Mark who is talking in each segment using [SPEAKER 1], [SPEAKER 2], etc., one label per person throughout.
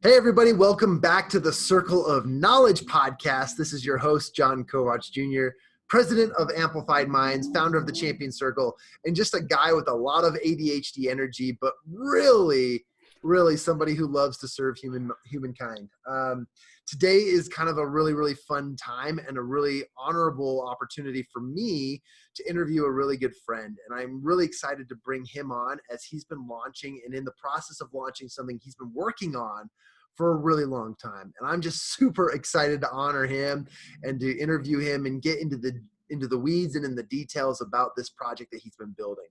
[SPEAKER 1] Hey, everybody. Welcome back to the Circle of Knowledge podcast. This is your host, John Kovach Jr., president of Amplified Minds, founder of the Champion Circle, and just a guy with a lot of ADHD energy, but really somebody who loves to serve humankind. Today is kind of a really fun time and a really honorable opportunity for me to interview a really good friend. And I'm really excited to bring him on as he's been launching and in the process of launching something he's been working on for a really long time. And I'm just super excited to honor him and to interview him and get into the weeds and in the details about this project that he's been building.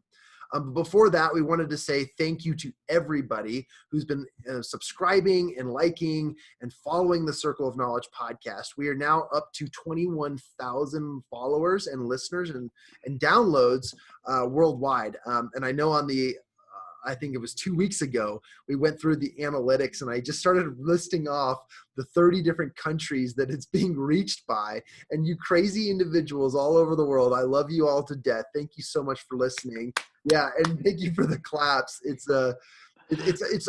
[SPEAKER 1] Before that, we wanted to say thank you to everybody who's been subscribing and liking and following the Circle of Knowledge podcast. We are now up to 21,000 followers and listeners and downloads worldwide. And I know on the I think it was 2 weeks ago, we went through the analytics and I just started listing off the 30 different countries that it's being reached by. And you crazy individuals all over the world, I love you all to death. Thank you so much for listening. Yeah, and thank you for the claps. It's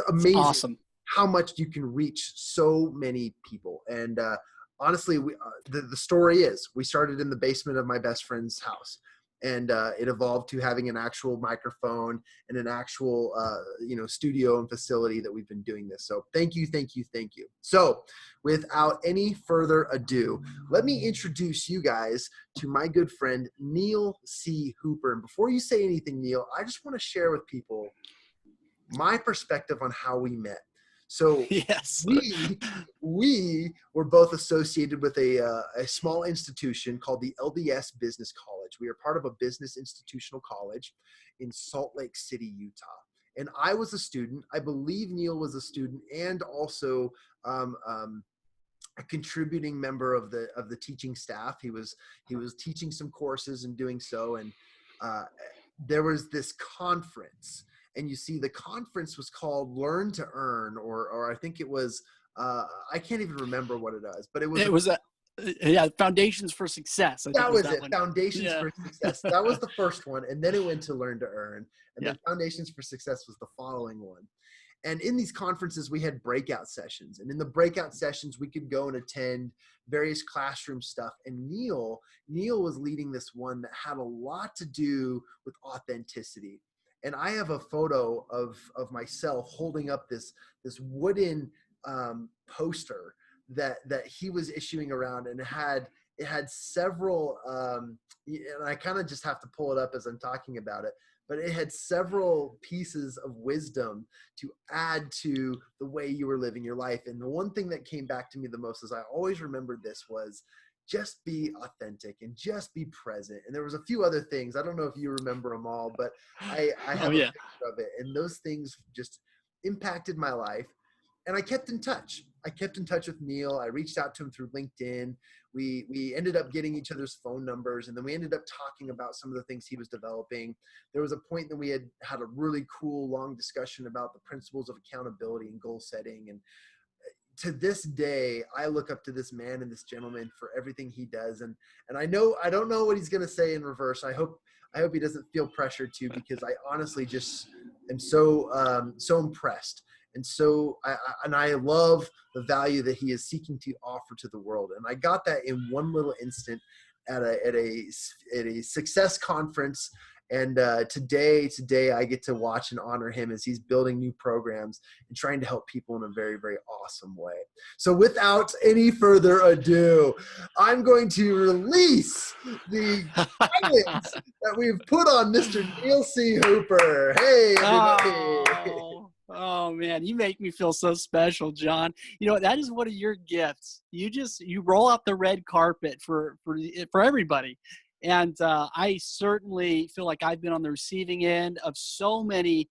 [SPEAKER 1] amazing.
[SPEAKER 2] Awesome.
[SPEAKER 1] How much you can reach so many people. And honestly, the story is we started in the basement of my best friend's house. And it evolved to having an actual microphone and an actual, studio and facility that we've been doing this. So thank you. So without any further ado, let me introduce you guys to my good friend, Neal C Hooper. And before you say anything, Neal, I just want to share with people my perspective on how we met. So
[SPEAKER 2] yes,
[SPEAKER 1] we were both associated with a small institution called the LDS Business College. We are part of a business institutional college in Salt Lake City, Utah. And I was a student. I believe Neal was a student and also a contributing member of the teaching staff. He was teaching some courses and doing so. And there was this conference. And you see the conference was called Learn to Earn, or I think it was, I can't even remember what it was, but it was
[SPEAKER 2] Foundations for Success.
[SPEAKER 1] That was it. Foundations for Success. That was the first one. And then it went to Learn to Earn. And then Foundations for Success was the following one. And in these conferences, we had breakout sessions. And in the breakout sessions, we could go and attend various classroom stuff. And Neal was leading this one that had a lot to do with authenticity. And I have a photo of myself holding up this wooden poster that he was issuing around, and it had several and I kind of just have to pull it up as I'm talking about it, but it had several pieces of wisdom to add to the way you were living your life. And the one thing that came back to me the most, as I always remembered this, was just be authentic and just be present. And there was a few other things. I don't know if you remember them all, but I have a picture of it. And those things just impacted my life. And I kept in touch. I kept in touch with Neal. I reached out to him through LinkedIn. We ended up getting each other's phone numbers, and then we ended up talking about some of the things he was developing. There was a point that we had a really cool, long discussion about the principles of accountability and goal setting. And to this day, I look up to this man and this gentleman for everything he does. And I don't know what he's going to say in reverse. I hope he doesn't feel pressured to, because I honestly just am so impressed. And so I love the value that he is seeking to offer to the world. And I got that in one little instant at a success conference. And today I get to watch and honor him as he's building new programs and trying to help people in a very, very awesome way. So without any further ado, I'm going to release the silence that we've put on Mr. Neal C Hooper. Hey, everybody.
[SPEAKER 2] Oh man, you make me feel so special, John. You know, that is one of your gifts. You roll out the red carpet for everybody. And I certainly feel like I've been on the receiving end of so many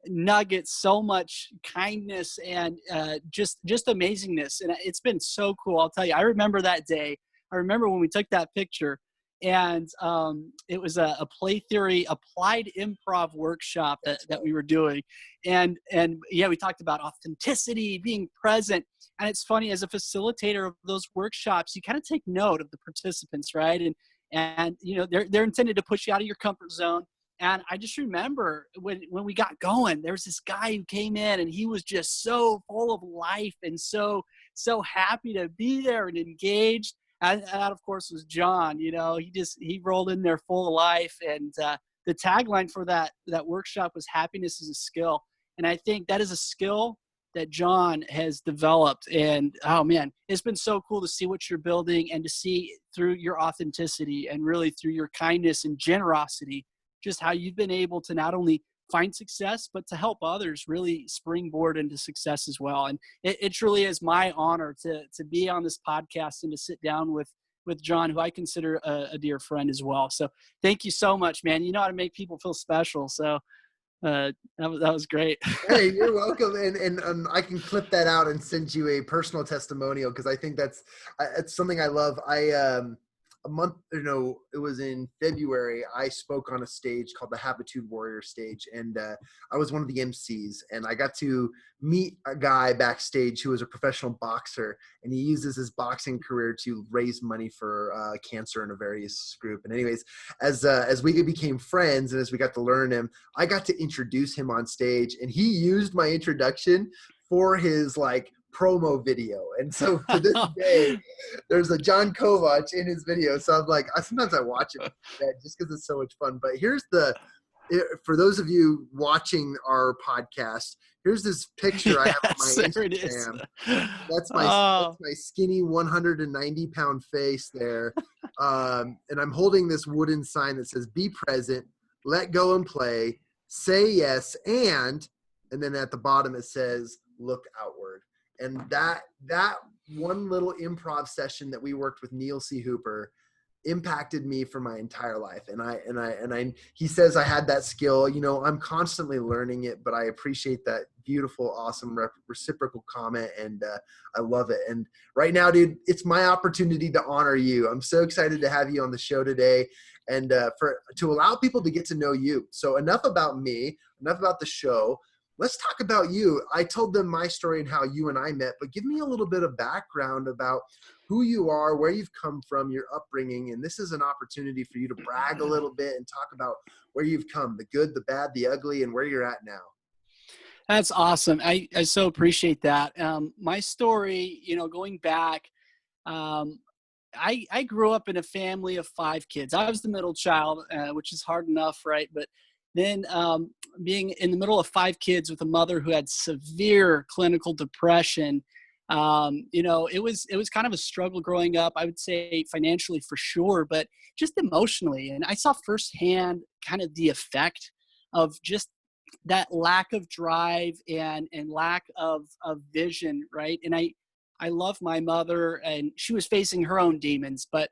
[SPEAKER 2] nuggets, so much kindness, and just amazingness. And it's been so cool. I'll tell you, I remember that day. I remember when we took that picture, and it was a play theory applied improv workshop that we were doing. And yeah, we talked about authenticity, being present. And it's funny, as a facilitator of those workshops, you kind of take note of the participants, right? And you know, they're intended to push you out of your comfort zone And I just remember when we got going, there was this guy who came in and he was just so full of life and so happy to be there and engaged. And that, of course, was John. He rolled in there full of life. And the tagline for that workshop was "Happiness is a skill." And I think that is a skill that John has developed. And oh man, it's been so cool to see what you're building and to see through your authenticity and really through your kindness and generosity, just how you've been able to not only find success, but to help others really springboard into success as well. And it truly is my honor to be on this podcast and to sit down with John, who I consider a dear friend as well. So thank you so much, man. You know how to make people feel special. So that was great.
[SPEAKER 1] Hey, you're welcome. And I can clip that out and send you a personal testimonial, because I think that's something I love. It was in February, I spoke on a stage called the Habitude Warrior stage. And I was one of the MCs, and I got to meet a guy backstage who was a professional boxer, and he uses his boxing career to raise money for cancer in a various group. And anyways, as we became friends and as we got to learn him, I got to introduce him on stage, and he used my introduction for his promo video. And so to this day, there's a John Kovach in his video. So I'm like, sometimes I watch it just because it's so much fun. But here's for those of you watching our podcast, here's this picture I have on my Instagram. That's my skinny 190-pound face there. And I'm holding this wooden sign that says, "Be present, let go and play, say yes, and then at the bottom it says, look outward." And that one little improv session that we worked with Neal C Hooper impacted me for my entire life. And he says I had that skill. I'm constantly learning it, but I appreciate that beautiful, awesome reciprocal comment, and I love it. And right now, dude, it's my opportunity to honor you. I'm so excited to have you on the show today, and to allow people to get to know you. So enough about me, enough about the show. Let's talk about you. I told them my story and how you and I met, but give me a little bit of background about who you are, where you've come from, your upbringing. And this is an opportunity for you to brag a little bit and talk about where you've come, the good, the bad, the ugly, and where you're at now.
[SPEAKER 2] That's awesome. I so appreciate that. My story, going back, I grew up in a family of 5 kids. I was the middle child, which is hard enough, right? But then being in the middle of 5 kids with a mother who had severe clinical depression, it was kind of a struggle growing up. I would say financially for sure, but just emotionally. And I saw firsthand kind of the effect of just that lack of drive and lack of vision, right? And I love my mother, and she was facing her own demons, but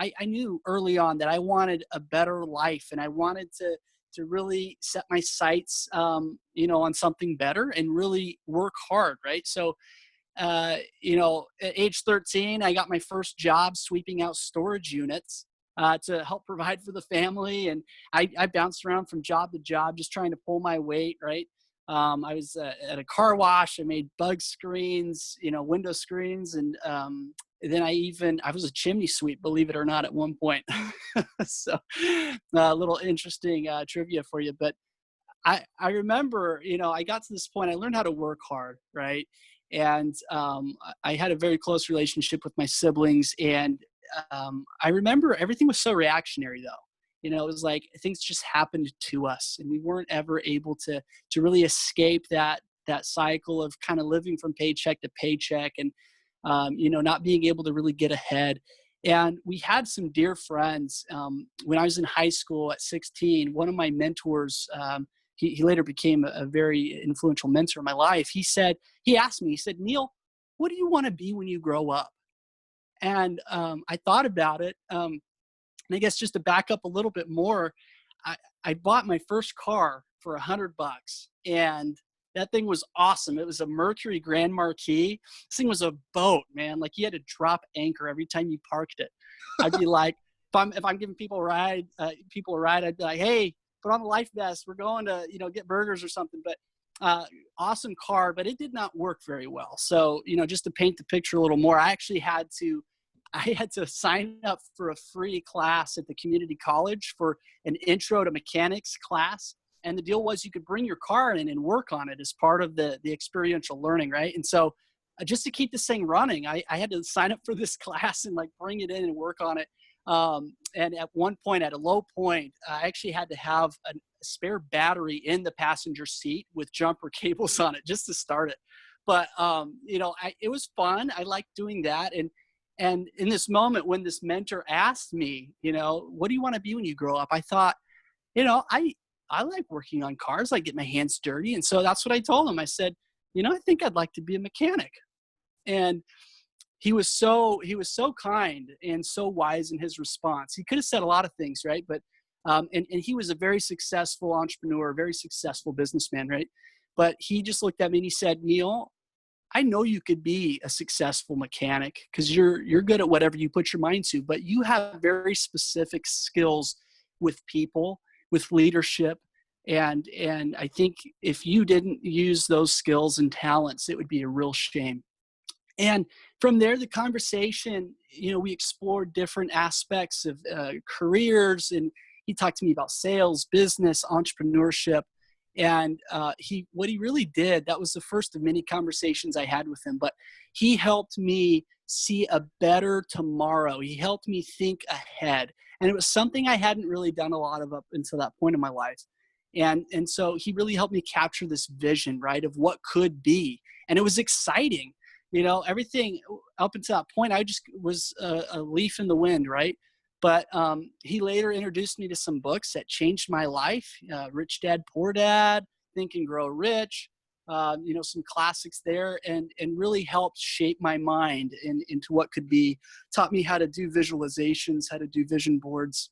[SPEAKER 2] I knew early on that I wanted a better life, and I wanted to really set my sights, on something better and really work hard, right? So, at age 13, I got my first job sweeping out storage units to help provide for the family, and I bounced around from job to job just trying to pull my weight, right? I was at a car wash. I made bug screens, window screens, and then I was a chimney sweep, believe it or not, at one point. So a little interesting trivia for you. But I remember, I got to this point, I learned how to work hard, right? And I had a very close relationship with my siblings. And I remember everything was so reactionary, though. It was like things just happened to us, and we weren't ever able to really escape that cycle of kind of living from paycheck to paycheck, and not being able to really get ahead. And we had some dear friends. When I was in high school at 16, one of my mentors, he later became a very influential mentor in my life. He asked me, "Neal, what do you want to be when you grow up?" And I thought about it. And I guess just to back up a little bit more, I bought my first car for $100, and that thing was awesome. It was a Mercury Grand Marquis. This thing was a boat, man. Like, you had to drop anchor every time you parked it. I'd be like, if I'm giving people a ride, I'd be like, "Hey, put on the life vest. We're going to, get burgers or something." But awesome car, but it did not work very well. So, just to paint the picture a little more, I actually had to I had to sign up for a free class at the community college for an intro to mechanics class. And the deal was you could bring your car in and work on it as part of the experiential learning, right? And so just to keep this thing running, I had to sign up for this class and like bring it in and work on it. And at one point, at a low point, I actually had to have a spare battery in the passenger seat with jumper cables on it just to start it. But, it was fun. I liked doing that. And in this moment when this mentor asked me, what do you want to be when you grow up? I thought, I like working on cars. I get my hands dirty. And so that's what I told him. I said, I think I'd like to be a mechanic. And he was so kind and so wise in his response. He could have said a lot of things, right? But and he was a very successful entrepreneur, a very successful businessman, right? But he just looked at me and he said, Neal, I know you could be a successful mechanic because you're good at whatever you put your mind to, but you have very specific skills with people, with leadership. And I think if you didn't use those skills and talents, it would be a real shame. And from there, the conversation, we explored different aspects of careers, and he talked to me about sales, business, entrepreneurship. And what he really did, that was the first of many conversations I had with him, but he helped me see a better tomorrow. He helped me think ahead. And it was something I hadn't really done a lot of up until that point in my life. And so he really helped me capture this vision, right, of what could be. And it was exciting. Everything up until that point, I just was a leaf in the wind, right? But he later introduced me to some books that changed my life. Rich Dad, Poor Dad, Think and Grow Rich, some classics there, and really helped shape my mind into what could be, taught me how to do visualizations, how to do vision boards.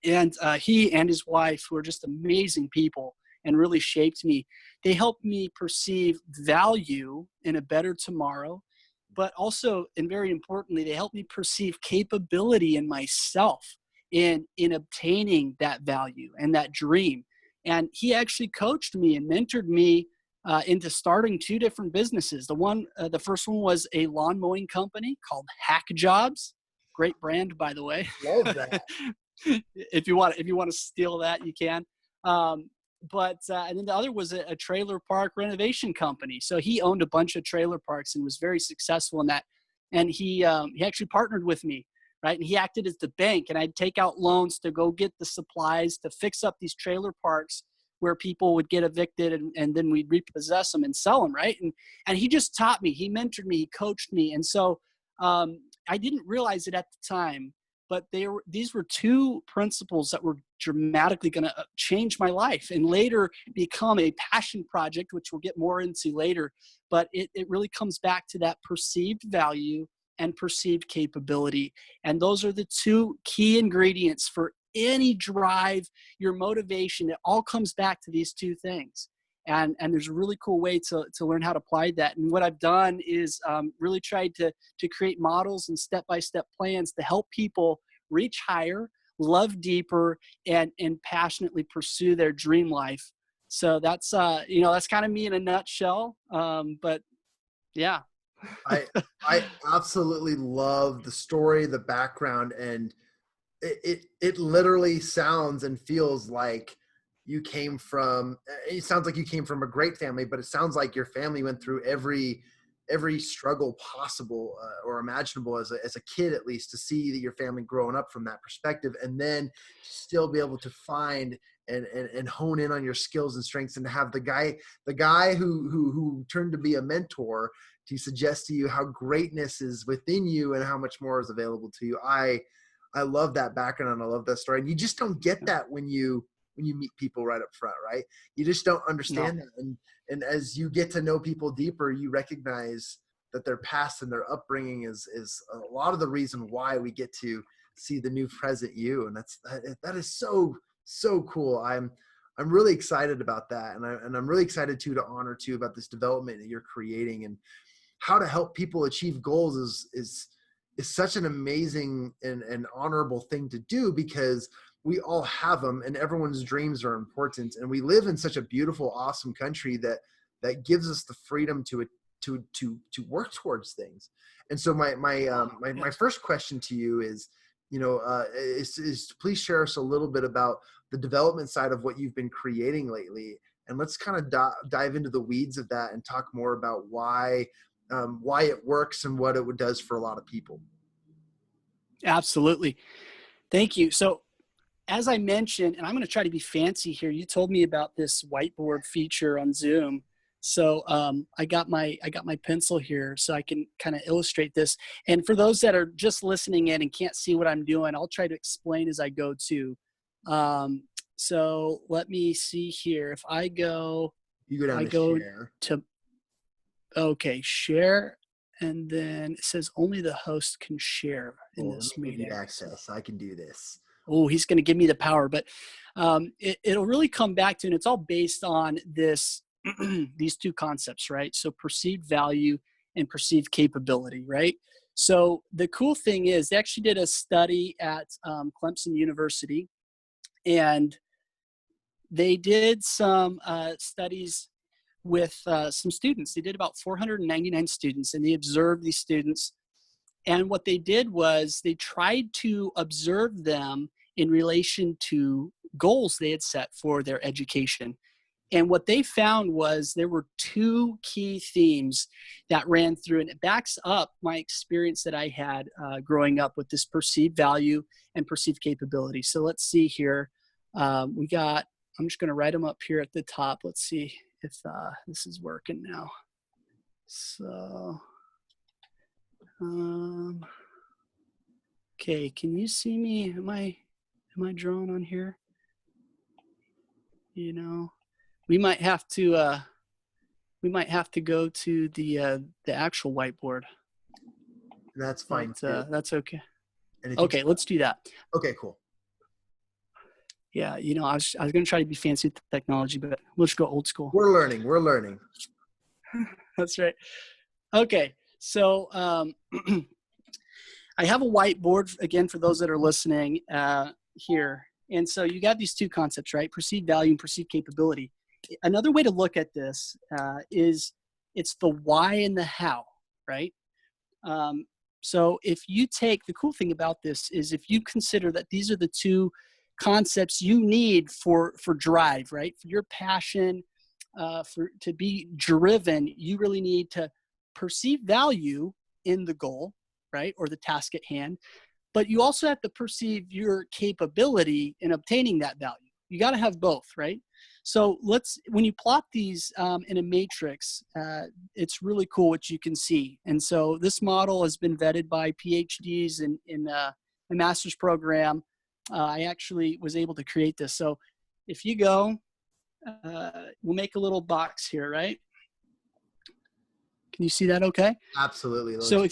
[SPEAKER 2] And he and his wife were just amazing people and really shaped me. They helped me perceive value in a better tomorrow, but also, and very importantly, they helped me perceive capability in myself in obtaining that value and that dream. And he actually coached me and mentored me into starting two different businesses. The first one was a lawn mowing company called Hack Jobs. Great brand, by the way.
[SPEAKER 1] Love that.
[SPEAKER 2] If you want to steal that, you can. And then the other was a trailer park renovation company. So he owned a bunch of trailer parks and was very successful in that. And he actually partnered with me, right? And he acted as the bank, and I'd take out loans to go get the supplies to fix up these trailer parks where people would get evicted, and then we'd repossess them and sell them, right? And he just taught me, he mentored me, he coached me. And so I didn't realize it at the time, but these were two principles that were dramatically going to change my life and later become a passion project, which we'll get more into later. But it really comes back to that perceived value and perceived capability. And those are the two key ingredients for any drive, your motivation. It all comes back to these two things. And there's a really cool way to learn how to apply that. And what I've done is really tried to create models and step-by-step plans to help people reach higher, love deeper, and passionately pursue their dream life. So that's kind of me in a nutshell. But yeah.
[SPEAKER 1] I absolutely love the story, the background, and it literally sounds and feels like it sounds like you came from a great family, but it sounds like your family went through every struggle possible or imaginable as a kid, at least, to see that your family growing up from that perspective, and then still be able to find and hone in on your skills and strengths, and to have the guy who turned to be a mentor to suggest to you how greatness is within you and how much more is available to you. I love that background, and I love that story. And you just don't get that when you meet people right up front, right? You just don't understand that. And as you get to know people deeper, you recognize that their past and their upbringing is a lot of the reason why we get to see the new present you. And that is so cool. I'm really excited about that. And I'm really excited to honor too about this development that you're creating, and how to help people achieve goals is such an amazing and honorable thing to do, because we all have them and everyone's dreams are important. And we live in such a beautiful, awesome country that gives us the freedom to work towards things. And so my first question to you is, is please share us a little bit about the development side of what you've been creating lately, and let's kind of dive into the weeds of that and talk more about why it works and what it does for a lot of people.
[SPEAKER 2] Absolutely. Thank you. So as I mentioned, and I'm going to try to be fancy here, you told me about this whiteboard feature on Zoom. So I got my pencil here so I can kind of illustrate this. And for those that are just listening in and can't see what I'm doing, I'll try to explain as I go too. So let me see here. If I go,
[SPEAKER 1] share.
[SPEAKER 2] Okay, share. And then it says only the host can share in this meeting.
[SPEAKER 1] Access. I can do this.
[SPEAKER 2] Oh, he's going to give me the power, but it'll really come back to, and it's all based on this, these two concepts, right? So perceived value and perceived capability, right? So the cool thing is they actually did a study at Clemson University, and they did some studies with some students. They did about 499 students, and they observed these students. And what they did was they tried to observe them in relation to goals they had set for their education. And what they found was there were two key themes that ran through, and it backs up my experience that I had growing up with this perceived value and perceived capability. So let's see here. I'm just going to write them up here at the top. Let's see if this is working now. So, okay, can you see me? Am I drawn on here? We might have to go to the actual whiteboard.
[SPEAKER 1] That's fine.
[SPEAKER 2] But, that's okay. Okay, let's do that.
[SPEAKER 1] Okay, cool.
[SPEAKER 2] Yeah, I was going to try to be fancy with the technology, but we'll just go old school.
[SPEAKER 1] We're learning.
[SPEAKER 2] That's right. Okay, so I have a whiteboard, again, for those that are listening here. And so you got these two concepts, right? Perceived value and perceived capability. Another way to look at this is it's the why and the how, right? So if you take, the cool thing about this is if you consider that these are the two concepts you need for drive, right? For your passion, to be driven, you really need to perceive value in the goal, right? Or the task at hand. But you also have to perceive your capability in obtaining that value. You got to have both, right? So when you plot these in a matrix, it's really cool what you can see. And so this model has been vetted by PhDs in a master's program. I actually was able to create this. So if you go, we'll make a little box here, right? Can you see that okay?
[SPEAKER 1] Absolutely.
[SPEAKER 2] So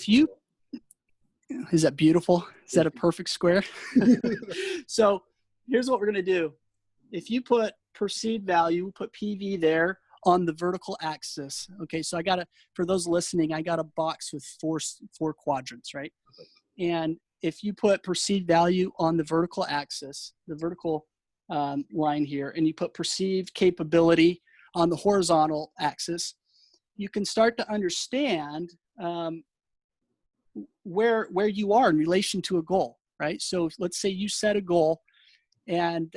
[SPEAKER 2] is that beautiful? Is that a perfect square? So here's what we're going to do. If you put perceived value, put PV there on the vertical axis. Okay, so for those listening, I got a box with four quadrants, right? And if you put perceived value on the vertical axis, the vertical line here, and you put perceived capability on the horizontal axis, you can start to understand where you are in relation to a goal, right? So let's say you set a goal, and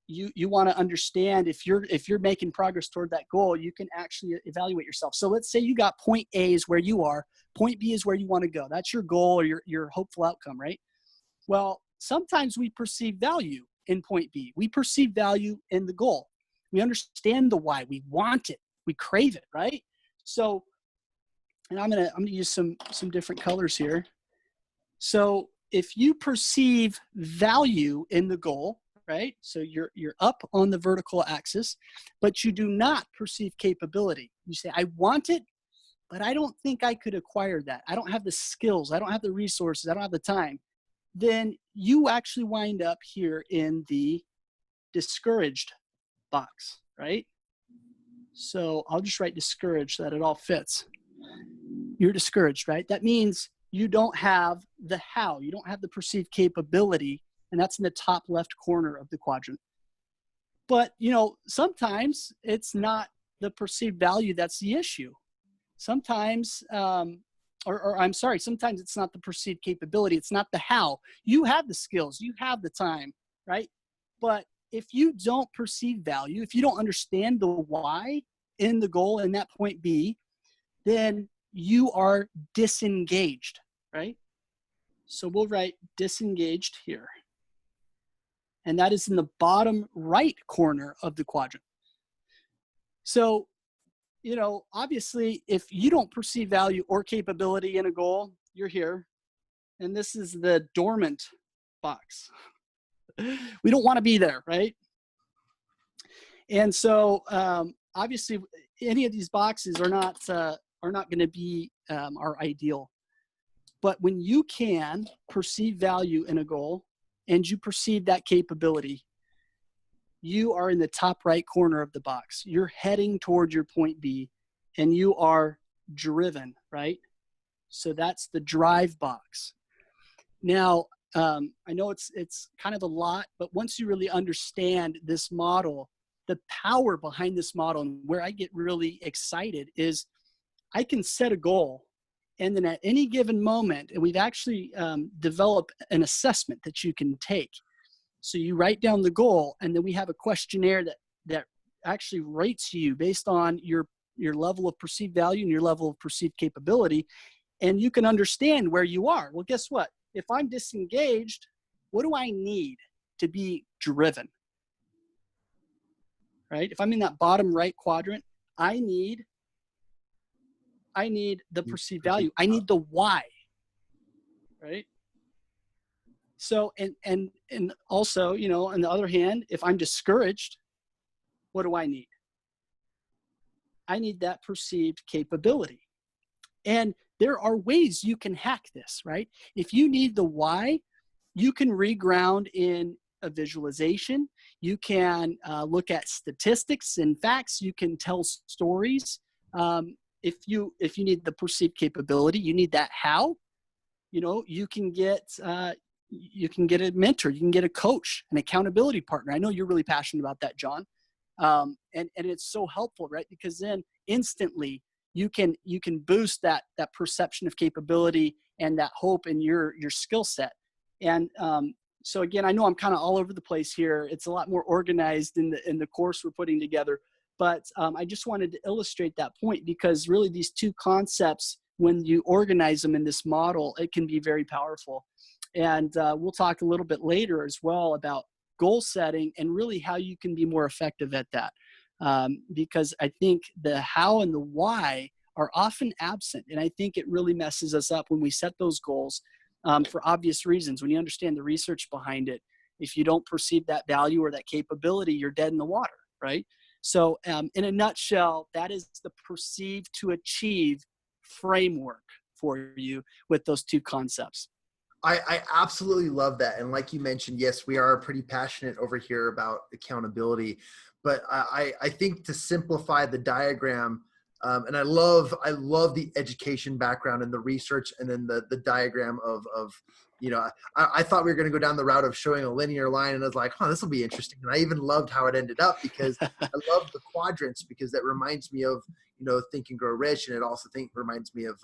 [SPEAKER 2] you want to understand if you're making progress toward that goal, you can actually evaluate yourself. So let's say you got point A is where you are, point B is where you want to go. That's your goal or your hopeful outcome, right? Well, sometimes we perceive value in point B. We perceive value in the goal. We understand the why. We want it. We crave it, right? So, and I'm gonna use some different colors here. So if you perceive value in the goal, right? So you're up on the vertical axis, but you do not perceive capability. You say, I want it, but I don't think I could acquire that. I don't have the skills. I don't have the resources. I don't have the time. Then you actually wind up here in the discouraged box, right? So I'll just write discouraged so that it all fits. You're discouraged, right? That means you don't have the how. You don't have the perceived capability, and that's in the top left corner of the quadrant. But, sometimes it's not the perceived value that's the issue. Sometimes, or I'm sorry, sometimes it's not the perceived capability. It's not the how. You have the skills, you have the time, right? But if you don't perceive value, if you don't understand the why in the goal in that point B, then you are disengaged, right? So we'll write disengaged here. And that is in the bottom right corner of the quadrant. So, you know, obviously, if you don't perceive value or capability in a goal, you're here. And this is the dormant box. We don't want to be there, right? And so, obviously, any of these boxes are not going to be our ideal. But when you can perceive value in a goal and you perceive that capability, you are in the top right corner of the box. You're heading toward your point B and you are driven, right? So that's the drive box. Now, I know it's kind of a lot, but once you really understand this model, the power behind this model and where I get really excited is I can set a goal, and then at any given moment, and we've actually developed an assessment that you can take. So you write down the goal, and then we have a questionnaire that actually rates you based on your level of perceived value and your level of perceived capability, and you can understand where you are. Well, guess what? If I'm disengaged, what do I need to be driven? Right? If I'm in that bottom right quadrant, I need the perceived value. I need the why. Right? So, and also, you know, on the other hand, if I'm discouraged, what do I need? I need that perceived capability. And there are ways you can hack this, right? If you need the why, you can reground in a visualization. You can look at statistics and facts. You can tell stories. If you need the perceived capability, you need that how. You know, you can get a mentor, you can get a coach, an accountability partner. I know you're really passionate about that, John. And it's so helpful, right? Because then instantly you can boost that perception of capability and that hope in your skill set. And so again, I know I'm kind of all over the place here. It's a lot more organized in the course we're putting together, but I just wanted to illustrate that point because really these two concepts, when you organize them in this model, it can be very powerful. And we'll talk a little bit later as well about goal setting and really how you can be more effective at that. Because I think the how and the why are often absent. And I think it really messes us up when we set those goals for obvious reasons. When you understand the research behind it, if you don't perceive that value or that capability, you're dead in the water, right? So in a nutshell, that is the perceive to achieve framework for you with those two concepts.
[SPEAKER 1] I absolutely love that. And like you mentioned, yes, we are pretty passionate over here about accountability, but I think to simplify the diagram, and I love the education background and the research and then the diagram of you know, I thought we were going to go down the route of showing a linear line, and I was like, this will be interesting. And I even loved how it ended up because I love the quadrants because that reminds me of, you know, Think and Grow Rich. And it also reminds me of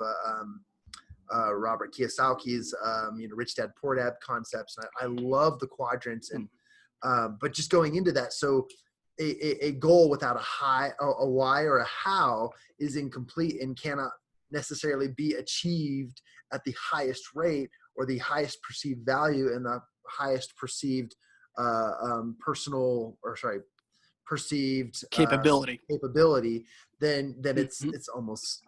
[SPEAKER 1] Robert Kiyosaki's, you know, Rich Dad Poor Dad concepts. And I love the quadrants and, but just going into that. So a goal without a why or a how is incomplete and cannot necessarily be achieved at the highest rate or the highest perceived value and the highest perceived perceived capability, then it's almost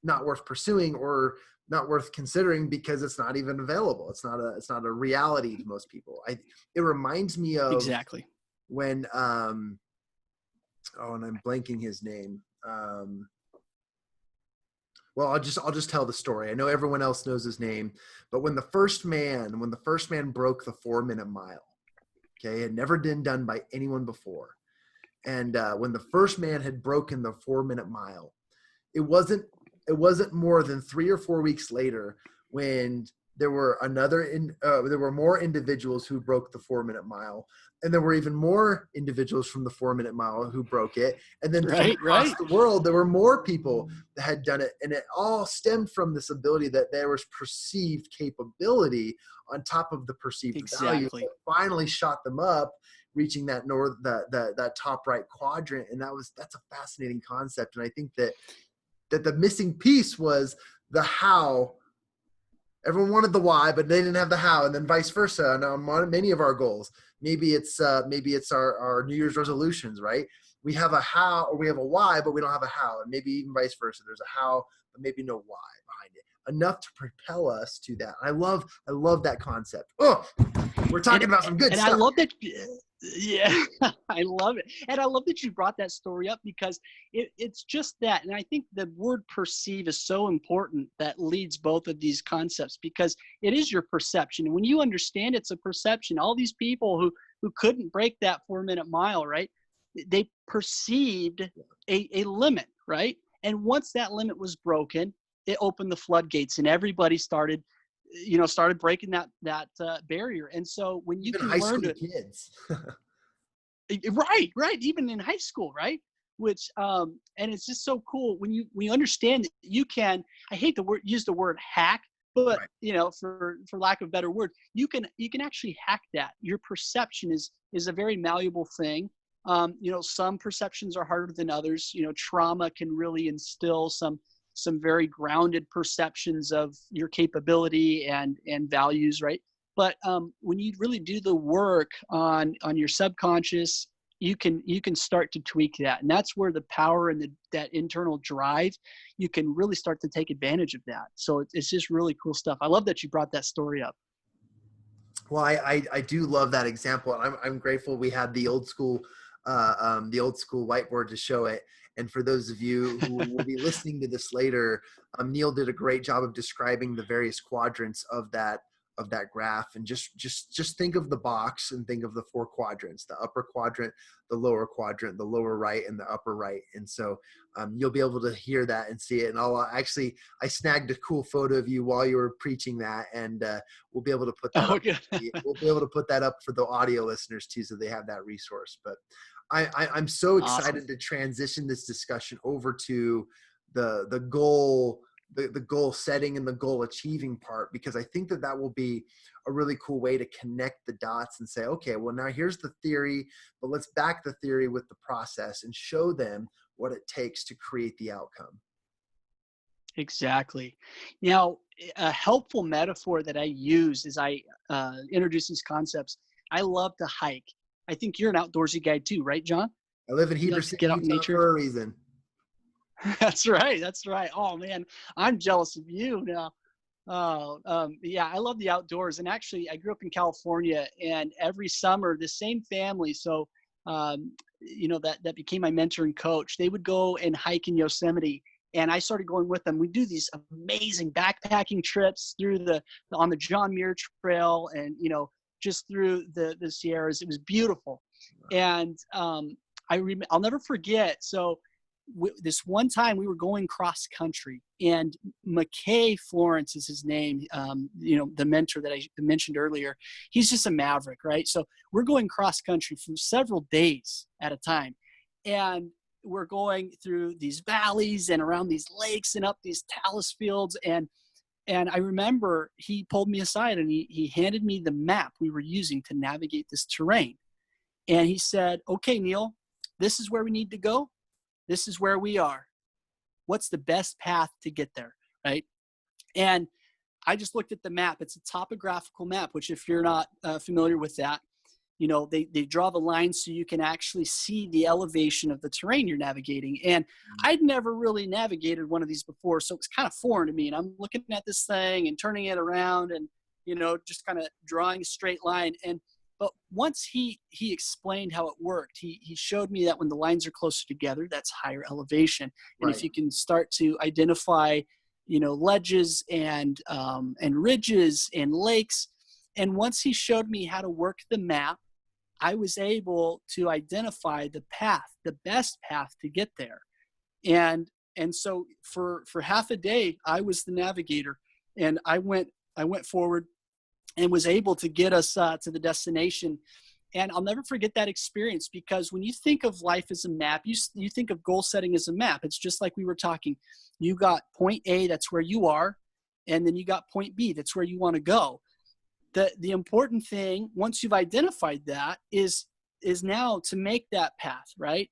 [SPEAKER 1] not worth pursuing or not worth considering because it's not even available. It's not a reality to most people. It reminds me of
[SPEAKER 2] exactly
[SPEAKER 1] when and I'm blanking his name. Well, I'll just tell the story. I know everyone else knows his name, but when the first man broke the 4-minute mile, okay, it had never been done by anyone before. And when the first man had broken the 4-minute mile, it wasn't more than 3 or 4 weeks later when there were there were more individuals who broke the 4-minute mile, and there were even more individuals from the 4-minute mile who broke it. And then from across the world, there were more people that had done it. And it all stemmed from this ability that there was perceived capability on top of the perceived value that finally shot them up, reaching that that top right quadrant. And that's a fascinating concept. And I think that the missing piece was the how. Everyone wanted the why, but they didn't have the how, and then vice versa. And on many of our goals, maybe it's our New Year's resolutions, right? We have a how or we have a why, but we don't have a how, and maybe even vice versa. There's a how, but maybe no why behind it. Enough to propel us to that. I love that concept. Oh, we're talking about some good stuff.
[SPEAKER 2] And I love that. Yeah, I love it. And I love that you brought that story up, because it's just that. And I think the word perceive is so important that leads both of these concepts, because it is your perception. And when you understand it's a perception, all these people who couldn't break that 4-minute mile, right? They perceived a limit, right? And once that limit was broken, it opened the floodgates, and everybody started breaking that barrier. And so when you
[SPEAKER 1] even
[SPEAKER 2] can
[SPEAKER 1] high
[SPEAKER 2] learn
[SPEAKER 1] school
[SPEAKER 2] to
[SPEAKER 1] kids,
[SPEAKER 2] right, even in high school, right? Which and it's just so cool when you understand that you can. I hate to use the word hack, but for lack of a better word, you can actually hack that. Your perception is a very malleable thing. Some perceptions are harder than others. Trauma can really instill some very grounded perceptions of your capability and values, right? But when you really do the work on your subconscious, you can start to tweak that, and that's where the power and that internal drive, you can really start to take advantage of that. So it's just really cool stuff. I love that you brought that story up.
[SPEAKER 1] Well, I do love that example. I'm grateful we had the old school whiteboard to show it. And for those of you who will be listening to this later, Neal did a great job of describing the various quadrants of that graph. And just think of the box and think of the 4 quadrants: the upper quadrant, the lower quadrant, the lower right, and the upper right. And so you'll be able to hear that and see it. And I snagged a cool photo of you while you were preaching that, and we'll be able to put that up. We'll be able to put that up for the audio listeners too, so they have that resource. But I'm so excited to transition this discussion over to the goal, the goal setting and the goal achieving part, because I think that will be a really cool way to connect the dots and say, okay, well, now here's the theory, but let's back the theory with the process and show them what it takes to create the outcome.
[SPEAKER 2] Exactly. Now, a helpful metaphor that I use as I introduce these concepts, I love to hike. I think you're an outdoorsy guy too, right, John?
[SPEAKER 1] I live in Heber City, Utah for a reason.
[SPEAKER 2] That's right. Oh man, I'm jealous of you now. Yeah, I love the outdoors. And actually, I grew up in California, and every summer, the same family, so that became my mentor and coach, they would go and hike in Yosemite, and I started going with them. We do these amazing backpacking trips on the John Muir Trail, and just through the Sierras. It was beautiful. And I'll never forget. So this one time we were going cross country, and McKay Florence is his name. The mentor that I mentioned earlier, he's just a maverick, right? So we're going cross country for several days at a time. And we're going through these valleys and around these lakes and up these talus fields. And I remember he pulled me aside and he handed me the map we were using to navigate this terrain. And he said, okay, Neal, this is where we need to go. This is where we are. What's the best path to get there, right? And I just looked at the map. It's a topographical map, which if you're not familiar with that, they draw the lines so you can actually see the elevation of the terrain you're navigating. And I'd never really navigated one of these before, so it's kind of foreign to me. And I'm looking at this thing and turning it around and, just kind of drawing a straight line. But once he explained how it worked, he showed me that when the lines are closer together, that's higher elevation. And if you can start to identify, ledges and ridges and lakes. And once he showed me how to work the map, I was able to identify the best path to get there. And so for half a day, I was the navigator, and I went I went forward and was able to get us to the destination. And I'll never forget that experience, because when you think of life as a map, you think of goal setting as a map. It's just like we were talking. You got point A, that's where you are, and then you got point B, that's where you want to go. The important thing, once you've identified that, is now to make that path, right?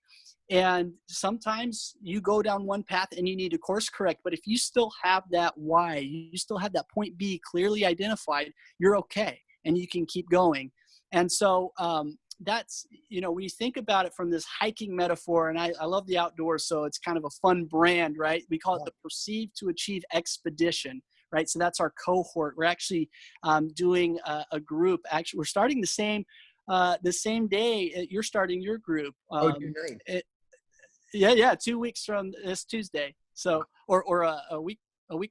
[SPEAKER 2] And sometimes you go down one path and you need to course correct, but if you still have that why, you still have that point B clearly identified, you're okay, and you can keep going. And so that's, when you think about it from this hiking metaphor, and I love the outdoors, so it's kind of a fun brand, right? We call it the Perceive to Achieve Expedition, right? So that's our cohort. We're actually doing a group. Actually, we're starting the same day you're starting your group.
[SPEAKER 1] June 9th.
[SPEAKER 2] Yeah, 2 weeks from this Tuesday. So, or a week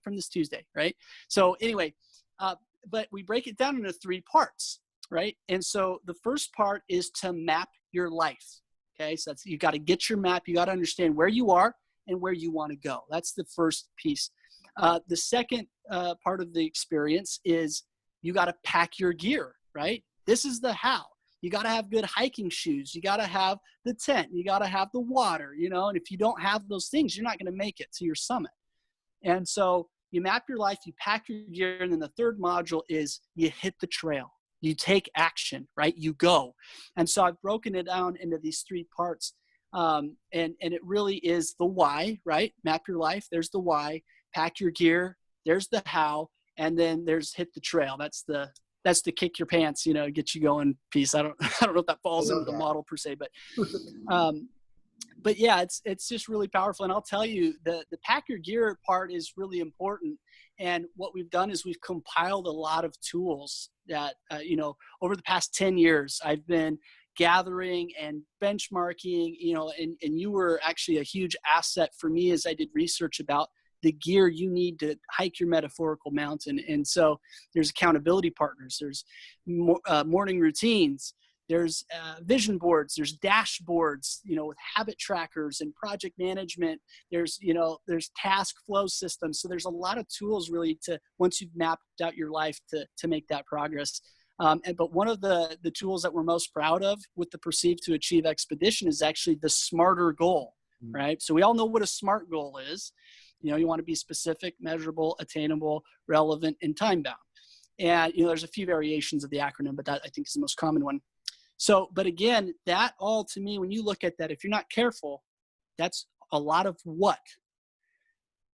[SPEAKER 2] from this Tuesday, right? So anyway, but we break it down into 3 parts, right? And so the first part is to map your life. Okay, so you got to get your map. You got to understand where you are and where you want to go. That's the first piece. The second part of the experience is you got to pack your gear, right? This is the how. You got to have good hiking shoes. You got to have the tent. You got to have the water, and if you don't have those things, you're not going to make it to your summit. And so you map your life, you pack your gear, and then the third module is you hit the trail. You take action, right? You go. And so I've broken it down into these 3 parts. And it really is the why, right? Map your life. There's the why. Pack your gear. There's the how. And then there's hit the trail. That's the kick your pants, get you going piece. I don't know if that falls into the model per se, but yeah, it's just really powerful. And I'll tell you, the pack your gear part is really important. And what we've done is we've compiled a lot of tools that, over the past 10 years, I've been gathering and benchmarking, and you were actually a huge asset for me as I did research about the gear you need to hike your metaphorical mountain. And so there's accountability partners, there's morning routines, there's vision boards, there's dashboards, with habit trackers and project management. There's task flow systems. So there's a lot of tools really to, once you've mapped out your life, to make that progress. But one of the tools that we're most proud of with the Perceive to Achieve Expedition is actually the SMARTer goal, right? So we all know what a SMART goal is. You want to be specific, measurable, attainable, relevant, and time-bound. And, there's a few variations of the acronym, but that I think is the most common one. So, but again, that all to me, when you look at that, if you're not careful, that's a lot of what.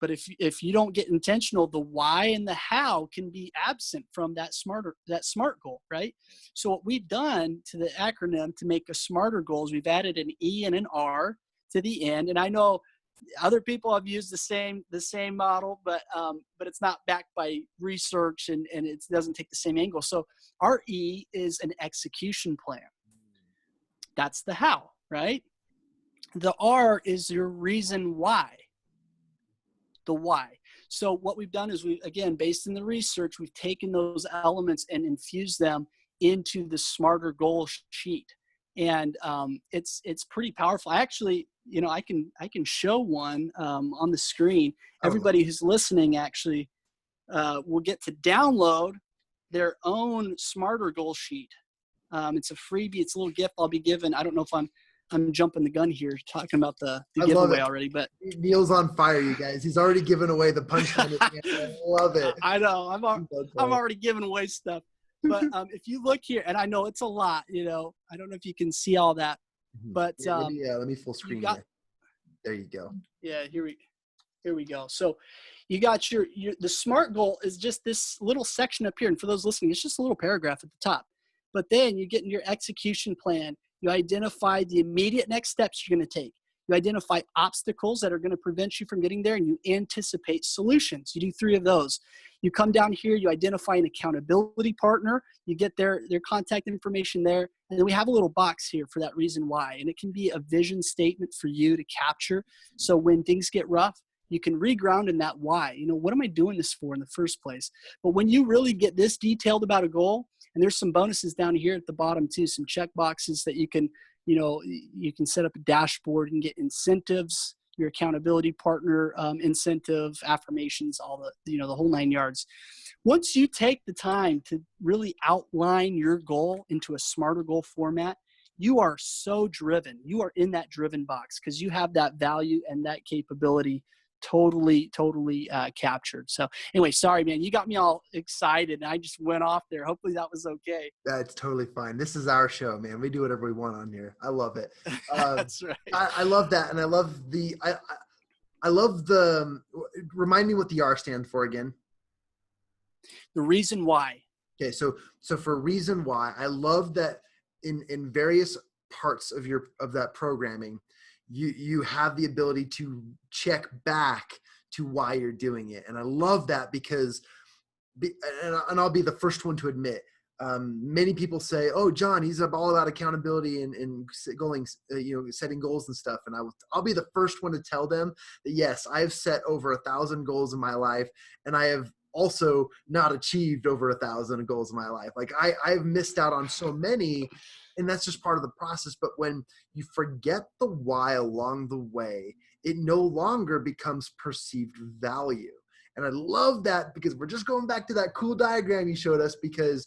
[SPEAKER 2] But if you don't get intentional, the why and the how can be absent from that SMART goal, right? So what we've done to the acronym to make a SMARTer goal is we've added an E and an R to the end. And I know other people have used the same model, but it's not backed by research and it doesn't take the same angle. So our E is an execution plan. That's the how, right? The R is your reason why. The why. So what we've done is again, based in the research, we've taken those elements and infused them into the SMARTer goal sheet. And it's pretty powerful. Actually, I can show one on the screen. Everybody who's listening actually will get to download their own SMARTer goal sheet. It's a freebie. It's a little gift I'll be given. I don't know if I'm jumping the gun here talking about the giveaway already, but
[SPEAKER 1] Neal's on fire, you guys. He's already given away the punchline. I love it.
[SPEAKER 2] I know. I'm already giving away stuff. But if you look here, and I know it's a lot, I don't know if you can see all that, but
[SPEAKER 1] let me full screen. There you go.
[SPEAKER 2] Yeah, here we go. So you got the SMART goal is just this little section up here, and for those listening, it's just a little paragraph at the top. But then you get in your execution plan. You identify the immediate next steps you're going to take. You identify obstacles that are going to prevent you from getting there, and you anticipate solutions. You do 3 of those. You come down here, you identify an accountability partner, you get their contact information there, and then we have a little box here for that reason why. And it can be a vision statement for you to capture. So when things get rough, you can reground in that why. What am I doing this for in the first place? But when you really get this detailed about a goal, and there's some bonuses down here at the bottom too, some check boxes that you can set up a dashboard and get incentives. your accountability partner, incentive, affirmations, all the whole 9 yards. Once you take the time to really outline your goal into a smarter goal format, you are so driven. You are in that driven box because you have that value and that capability totally captured. So anyway, sorry, man, you got me all excited and I just went off there. Hopefully that was okay.
[SPEAKER 1] That's totally fine. This is our show, man. We do whatever we want on here. I love it.
[SPEAKER 2] That's right.
[SPEAKER 1] I love that. And I love I love the, remind me what the R stand for again.
[SPEAKER 2] The reason why.
[SPEAKER 1] Okay. So for reason why, I love that in various parts of that programming, you have the ability to check back to why you're doing it. And I love that because, and I'll be the first one to admit, many people say, "Oh, John, he's all about accountability and going, setting goals and stuff." And I'll be the first one to tell them that yes, I have set over 1,000 goals in my life, and I have also not achieved over 1,000 goals in my life. Like I've missed out on so many, and that's just part of the process. But when you forget the why along the way, it no longer becomes perceived value. And I love that because we're just going back to that cool diagram you showed us, because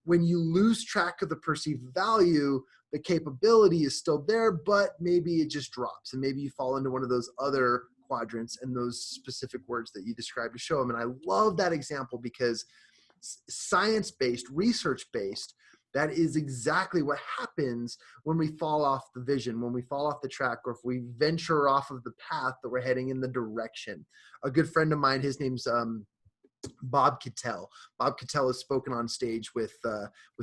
[SPEAKER 1] when you lose track of the perceived value, the capability is still there, but maybe it just drops. And maybe you fall into one of those other quadrants and those specific words that you described to show them. And I love that example because science-based, research-based, that is exactly what happens when we fall off the vision, when we fall off the track, or if we venture off of the path that we're heading in the direction. A good friend of mine, his name's Bob Cattell. Bob Cattell has spoken on stage with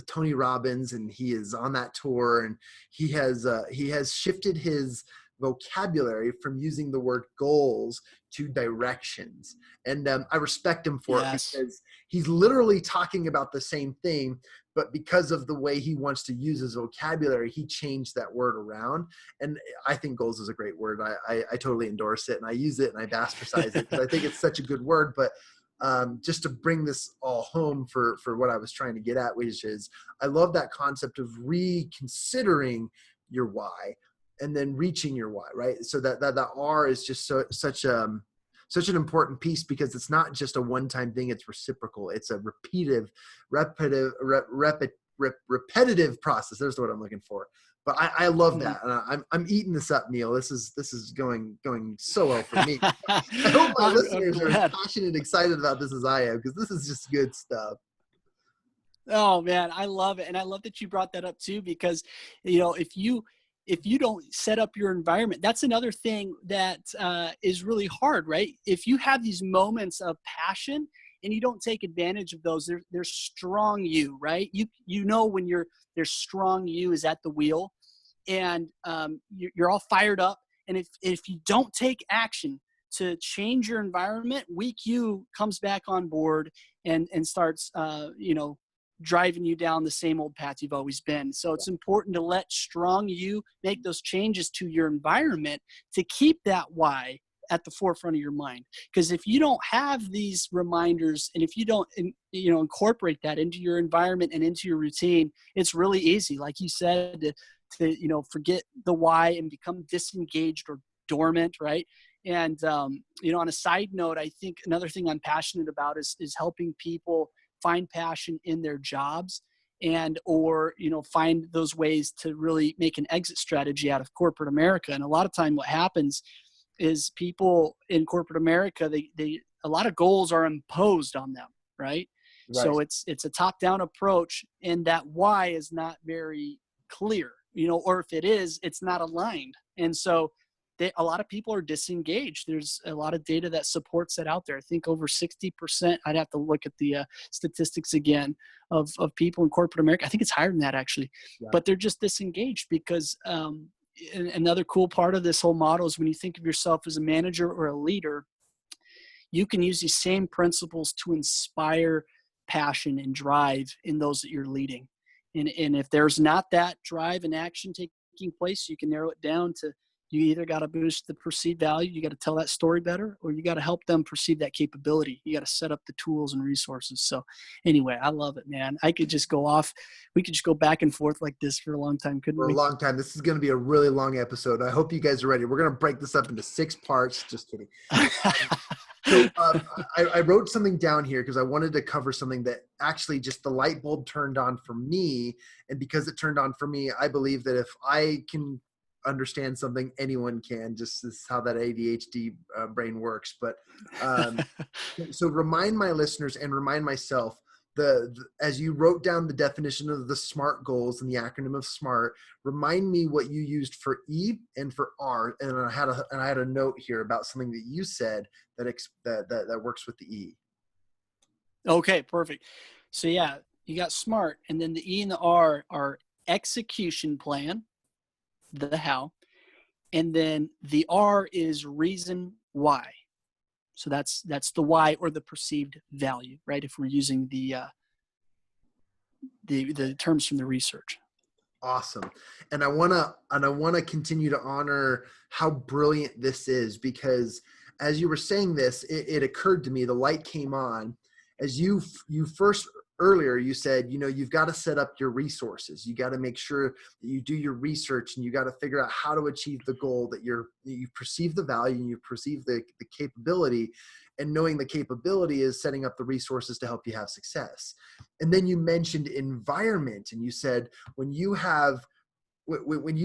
[SPEAKER 1] Tony Robbins, and he is on that tour, and he has shifted his vocabulary from using the word goals to directions. And I respect him for it because he's literally talking about the same thing, but because of the way he wants to use his vocabulary, he changed that word around. And I think goals is a great word. I totally endorse it, and I use it and I bastardize it because I think it's such a good word. But just to bring this all home for what I was trying to get at, which is I love that concept of reconsidering your why and then reaching your why, right? So that R is just such an important piece because it's not just a one-time thing, it's reciprocal. It's a repetitive process. There's what I'm looking for. But I love that. And I'm eating this up, Neal. This is going so well for me. I hope my listeners are as passionate and excited about this as I am, because this is just good stuff.
[SPEAKER 2] Oh man, I love it. And I love that you brought that up too, because if you don't set up your environment, that's another thing that is really hard, right? If you have these moments of passion and you don't take advantage of those, there's strong you, right? You know when there's strong you is at the wheel, and you're all fired up. And if you don't take action to change your environment, weak you comes back on board and starts driving you down the same old path you've always been. So it's important to let strong you make those changes to your environment to keep that why at the forefront of your mind. Because if you don't have these reminders, and if you don't incorporate that into your environment and into your routine, it's really easy, like you said, to forget the why and become disengaged or dormant, right? And on a side note, I think another thing I'm passionate about is helping people find passion in their jobs or find those ways to really make an exit strategy out of corporate America. And a lot of time what happens is people in corporate America, a lot of goals are imposed on them, right? So it's a top-down approach, and that why is not very clear, or if it is, it's not aligned. And so a lot of people are disengaged. There's a lot of data that supports that out there. I think over 60%, I'd have to look at the statistics again, of people in corporate America. I think it's higher than that actually, but they're just disengaged because another cool part of this whole model is when you think of yourself as a manager or a leader, you can use these same principles to inspire passion and drive in those that you're leading. And if there's not that drive and action taking place, you can narrow it down to You either got to boost the perceived value, you got to tell that story better, or you got to help them perceive that capability. You got to set up the tools and resources. So anyway, I love it, man. I could just go off. We could just go back and forth like this for a long time, couldn't we?
[SPEAKER 1] For a long time. This is going to be a really long episode. I hope you guys are ready. We're going to break this up into 6 parts. Just kidding. So I wrote something down here because I wanted to cover something that actually just the light bulb turned on for me. And because it turned on for me, I believe that if I can understand something, anyone can. Just this is how that ADHD brain works. But so remind my listeners and remind myself, as you wrote down the definition of the SMART goals and the acronym of SMART, remind me what you used for E and for R. And I had a note here about something that you said that works with the E.
[SPEAKER 2] Okay, perfect. So yeah, you got SMART, and then the E and the R are execution plan, the how, and then the R is reason why. So that's the why, or the perceived value, right? If we're using the terms from the research.
[SPEAKER 1] Awesome. And I want to continue to honor how brilliant this is, because as you were saying this, it occurred to me, the light came on as you first earlier, you said, you've got to set up your resources. You got to make sure that you do your research, and you got to figure out how to achieve the goal, that you perceive the value and you perceive the capability, and knowing the capability is setting up the resources to help you have success. And then you mentioned environment, and you said, when you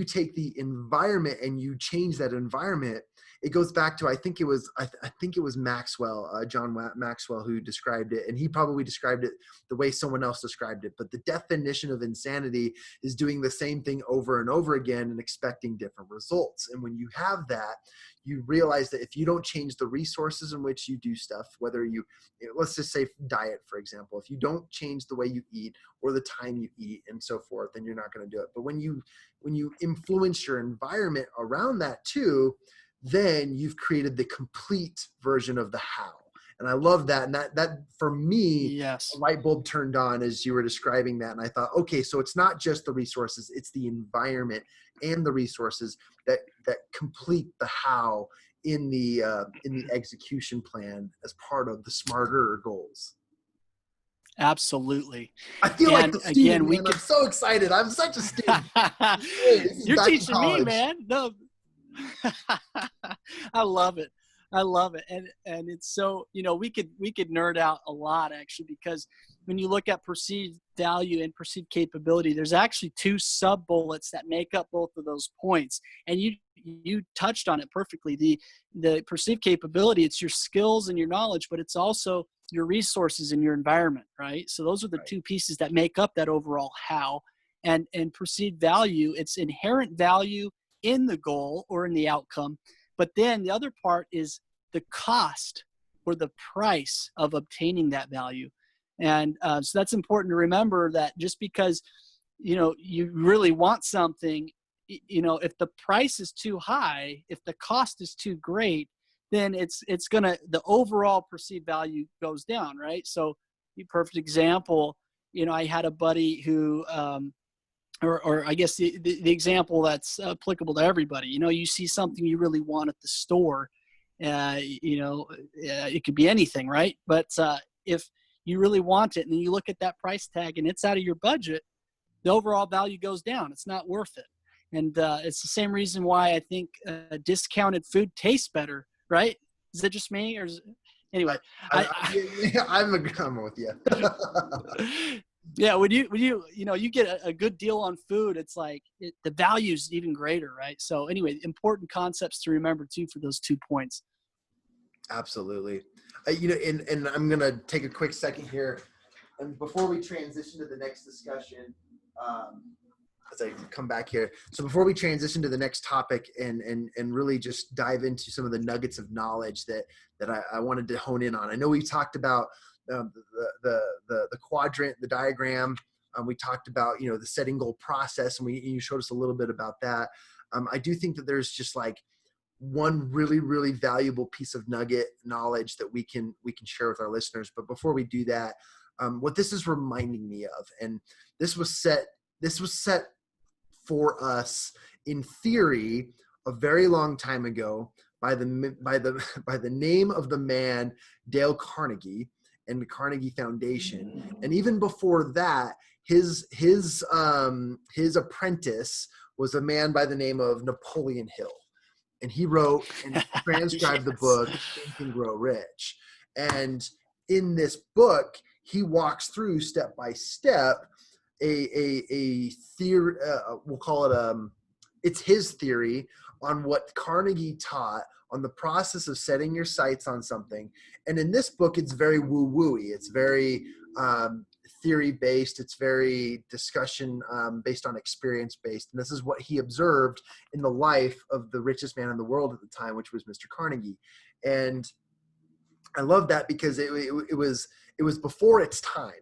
[SPEAKER 1] take the environment and you change that environment, it goes back to, I think it was Maxwell, John Maxwell, who described it, and he probably described it the way someone else described it. But the definition of insanity is doing the same thing over and over again and expecting different results. And when you have that, you realize that if you don't change the resources in which you do stuff, whether let's just say diet, for example, if you don't change the way you eat or the time you eat and so forth, then you're not going to do it. But when you influence your environment around that too, then you've created the complete version of the how. And I love that. And that for me,
[SPEAKER 2] yes,
[SPEAKER 1] a light bulb turned on as you were describing that. And I thought, okay, so it's not just the resources, it's the environment and the resources that complete the how in the execution plan as part of the smarter goals.
[SPEAKER 2] Absolutely.
[SPEAKER 1] I feel like the student, man. I'm so excited. I'm such a student.
[SPEAKER 2] You're teaching me, man. No. I love it. And it's so, we could nerd out a lot, actually, because when you look at perceived value and perceived capability, there's actually 2 sub bullets that make up both of those points. And you touched on it perfectly. The perceived capability, it's your skills and your knowledge, but it's also your resources and your environment, right? So those are the 2 pieces that make up that overall how. And perceived value, it's inherent value in the goal or in the outcome. But then the other part is the cost or the price of obtaining that value. And so that's important to remember, that just because, you really want something, if the price is too high, if the cost is too great, then the overall perceived value goes down, right? So a perfect example, I had a buddy who, or I guess the example that's applicable to everybody, you see something you really want at the store, it could be anything, right? But if you really want it and then you look at that price tag and it's out of your budget, the overall value goes down. It's not worth it. And it's the same reason why I think discounted food tastes better, right? Is it just me, or anyway?
[SPEAKER 1] I'm with you.
[SPEAKER 2] Yeah, when you get a good deal on food, it's like the value is even greater, right? So anyway, important concepts to remember too for those 2 points.
[SPEAKER 1] Absolutely. And I'm gonna take a quick second here, and before we transition to the next discussion, as I come back here. So before we transition to the next topic and really just dive into some of the nuggets of knowledge that I wanted to hone in on. I know we talked about the quadrant, the diagram. We talked about, the setting goal process, and you showed us a little bit about that. I do think that there's just like one really, really valuable piece of nugget knowledge that we can share with our listeners. But before we do that, what this is reminding me of, and this was set for us in theory a very long time ago by the name of the man Dale Carnegie and the Carnegie Foundation. And even before that, his apprentice was a man by the name of Napoleon Hill. And he wrote and transcribed the book Think and Grow Rich. And in this book, he walks through step by step a theory, we'll call it it's his theory on what Carnegie taught on the process of setting your sights on something. And in this book, it's very woo-wooey. It's very theory-based. It's very discussion based on experience-based. And this is what he observed in the life of the richest man in the world at the time, which was Mr. Carnegie. And I love that because it was before its time.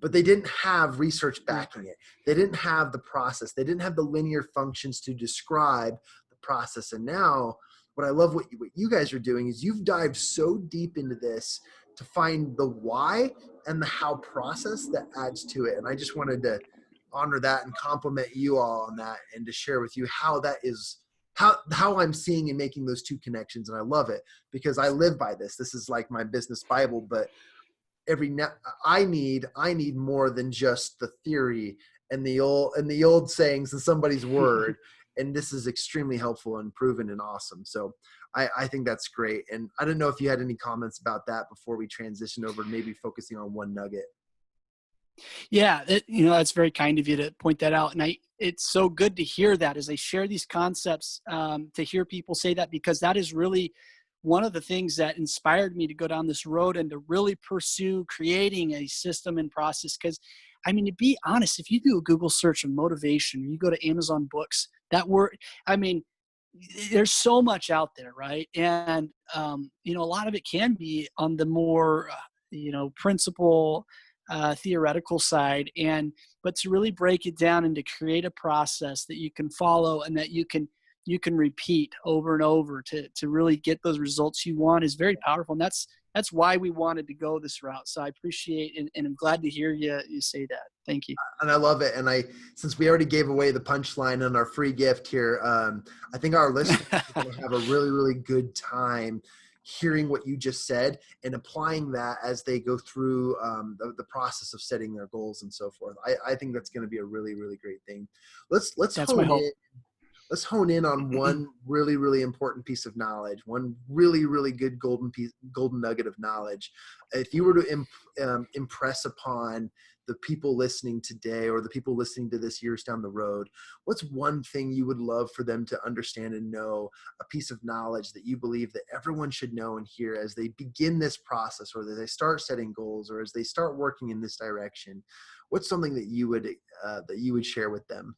[SPEAKER 1] But they didn't have research backing it. They didn't have the process. They didn't have the linear functions to describe the process. And now what I love what you guys are doing is you've dived so deep into this to find the why and the how process that adds to it. And I just wanted to honor that and compliment you all on that and to share with you how that is, how I'm seeing and making those two connections. And I love it because I live by this. This is like my business Bible, but I need more than just the theory and the old sayings and somebody's word. And this is extremely helpful and proven and awesome. So I think that's great. And I don't know if you had any comments about that before we transition over to maybe focusing on one nugget.
[SPEAKER 2] Yeah, that's very kind of you to point that out. And it's so good to hear that as I share these concepts, to hear people say that, because that is really one of the things that inspired me to go down this road and to really pursue creating a system and process. Because, I mean, to be honest, if you do a Google search of motivation, you go to Amazon Books, that word, I mean, there's so much out there, right? And, a lot of it can be on the more, principle, theoretical side. But to really break it down and to create a process that you can follow and that you can repeat over and over to really get those results you want is very powerful. And that's why we wanted to go this route. So I appreciate and I'm glad to hear you say that. Thank you.
[SPEAKER 1] And I love it. And since we already gave away the punchline on our free gift here, I think our listeners are going to have a really, really good time hearing what you just said and applying that as they go through the process of setting their goals and so forth. I think that's going to be a really, really great thing. Let's Let's hone in on one really, really important piece of knowledge, one really, really good golden nugget of knowledge. If you were to impress upon the people listening today or the people listening to this years down the road, what's one thing you would love for them to understand and know, a piece of knowledge that you believe that everyone should know and hear as they begin this process or as they start setting goals or as they start working in this direction? What's something that you would share with them?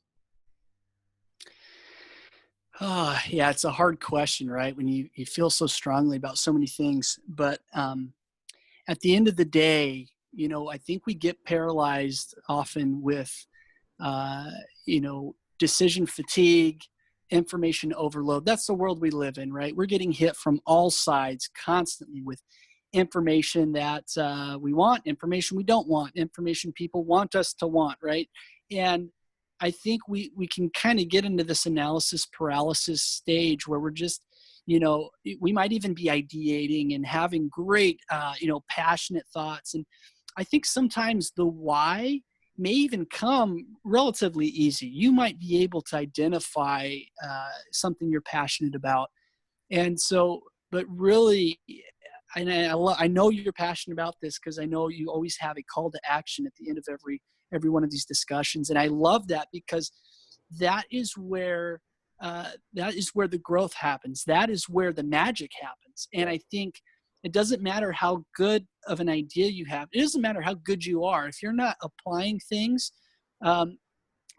[SPEAKER 2] Oh, yeah, it's a hard question, right? When you feel so strongly about so many things. But at the end of the day, I think we get paralyzed often with, decision fatigue, information overload. That's the world we live in, right? We're getting hit from all sides constantly with information that we want, information we don't want, information people want us to want, right? And I think we can kind of get into this analysis paralysis stage where we're just, we might even be ideating and having great, passionate thoughts. And I think sometimes the why may even come relatively easy. You might be able to identify something you're passionate about. And so, but really, and I know you're passionate about this because I know you always have a call to action at the end of every one of these discussions. And I love that because that is where the growth happens. That is where the magic happens. And I think it doesn't matter how good of an idea you have. It doesn't matter how good you are. If you're not applying things, and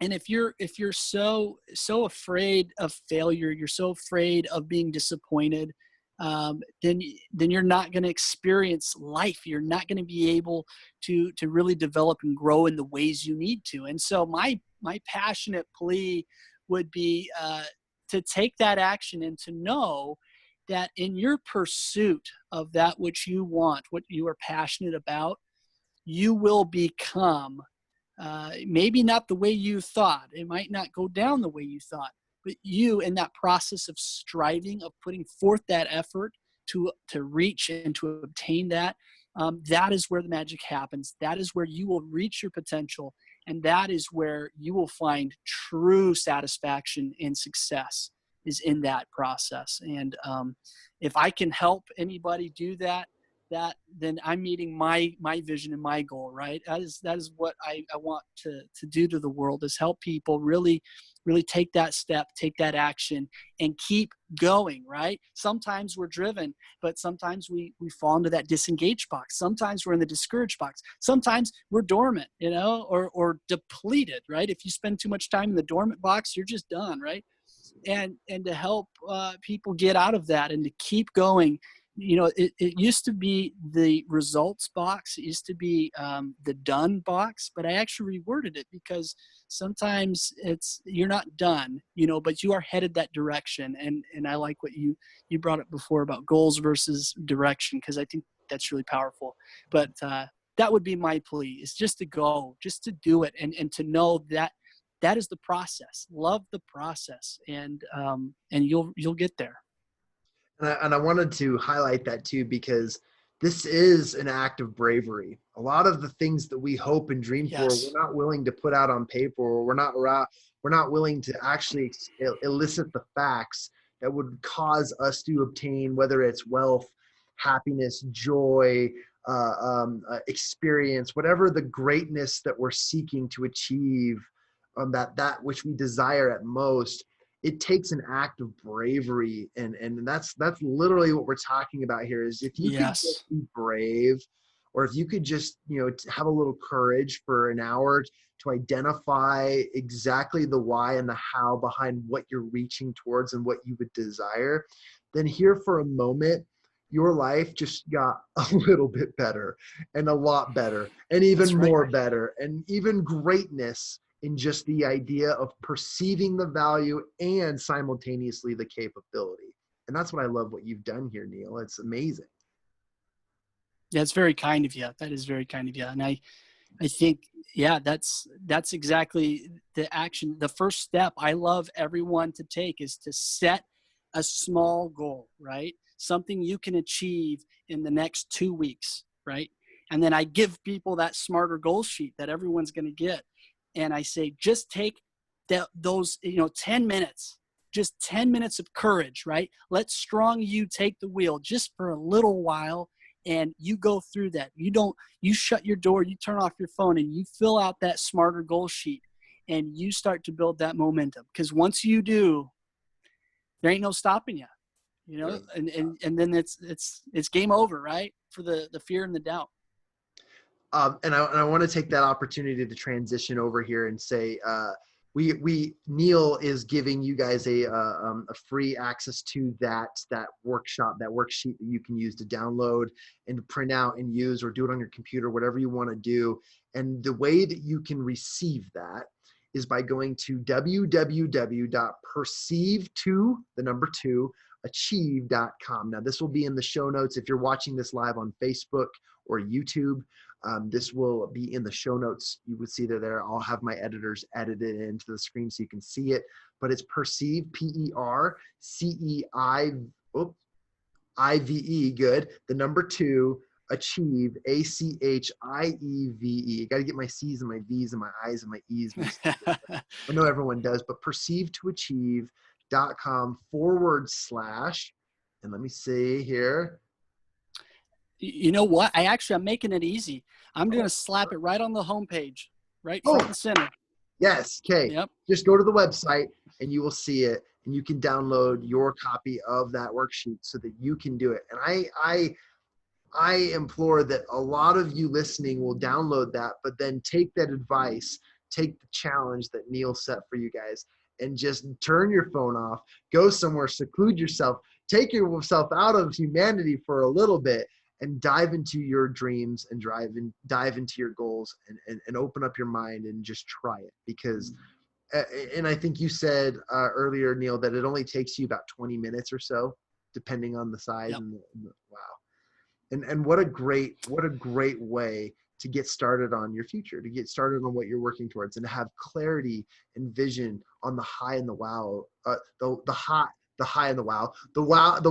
[SPEAKER 2] if you're so afraid of failure, you're so afraid of being disappointed, then you're not going to experience life. You're not going to be able to really develop and grow in the ways you need to. And so my passionate plea would be to take that action and to know that in your pursuit of that which you want, what you are passionate about, you will become maybe not the way you thought. It might not go down the way you thought, But you, in that process of striving, of putting forth that effort to reach and to obtain that, that is where the magic happens. That is where you will reach your potential. And that is where you will find true satisfaction and success, is in that process. And if I can help anybody do that, then I'm meeting my vision and my goal, right? That is what I want to do to the world, is help people really take that step, take that action, and keep going, right? Sometimes we're driven, but sometimes we fall into that disengaged box. Sometimes we're in the discouraged box. Sometimes we're dormant, or depleted, right? If you spend too much time in the dormant box, you're just done, right? And to help people get out of that and to keep going. It used to be the results box. It used to be the done box, but I actually reworded it, because sometimes you're not done, but you are headed that direction. And I like what you brought up before about goals versus direction, because I think that's really powerful. But that would be my plea, is just to go, just to do it, and to know that that is the process. Love the process, and you'll get there.
[SPEAKER 1] And I wanted to highlight that too, because this is an act of bravery. A lot of the things that we hope and dream for, we're not willing to put out on paper, or we're not willing to actually elicit the facts that would cause us to obtain, whether it's wealth, happiness, joy, experience, whatever the greatness that we're seeking to achieve, that which we desire at most. It takes an act of bravery, and that's literally what we're talking about here. Is if you could just be brave, or if you could just have a little courage for an hour to identify exactly the why and the how behind what you're reaching towards and what you would desire, then here for a moment, your life just got a little bit better, and a lot better, and even more better, and even greatness in just the idea of perceiving the value and simultaneously the capability. And that's what I love what you've done here, Neal. It's amazing.
[SPEAKER 2] Yeah, it's very kind of you. That is very kind of you. And I think, yeah, that's exactly the action. The first step I love everyone to take is to set a small goal, right? Something you can achieve in the next 2 weeks, right? And then I give people that smarter goal sheet that everyone's going to get. And I say, just take those 10 minutes, just 10 minutes of courage, right? Let strong you take the wheel just for a little while, and you go through that. You shut your door, you turn off your phone, and you fill out that smarter goal sheet, and you start to build that momentum. Because once you do, there ain't no stopping you, and then it's game over, right? For the fear and the doubt.
[SPEAKER 1] And I want to take that opportunity to transition over here and say, Neal is giving you guys a free access to that workshop, that worksheet that you can use to download and print out and use, or do it on your computer, whatever you want to do. And the way that you can receive that is by going to www.perceive2achieve.com. Now, this will be in the show notes if you're watching this live on Facebook or YouTube. This will be in the show notes. You would see there. I'll have my editors edit it into the screen so you can see it. But it's Perceive, PERCEIVE, good. The number 2, Achieve, ACHIEVE. Got to get my C's and my V's and my I's and my E's. I know everyone does, but perceive2achieve.com / and let me see here.
[SPEAKER 2] You know what? I'm making it easy. I'm going to slap it right on the homepage, right front and center.
[SPEAKER 1] Yes. Okay.
[SPEAKER 2] Yep.
[SPEAKER 1] Just go to the website and you will see it, and you can download your copy of that worksheet so that you can do it. And I implore that a lot of you listening will download that, but then take that advice, take the challenge that Neal set for you guys, and just turn your phone off, go somewhere, seclude yourself, take yourself out of humanity for a little bit, and dive into your dreams and dive into your goals, and open up your mind and just try it. Because, and I think you said earlier, Neal, that it only takes you about 20 minutes or so, depending on the size. Yep. Wow. And what a great way to get started on your future, to get started on what you're working towards, and to have clarity and vision on the high and the wow, the high and the wow, the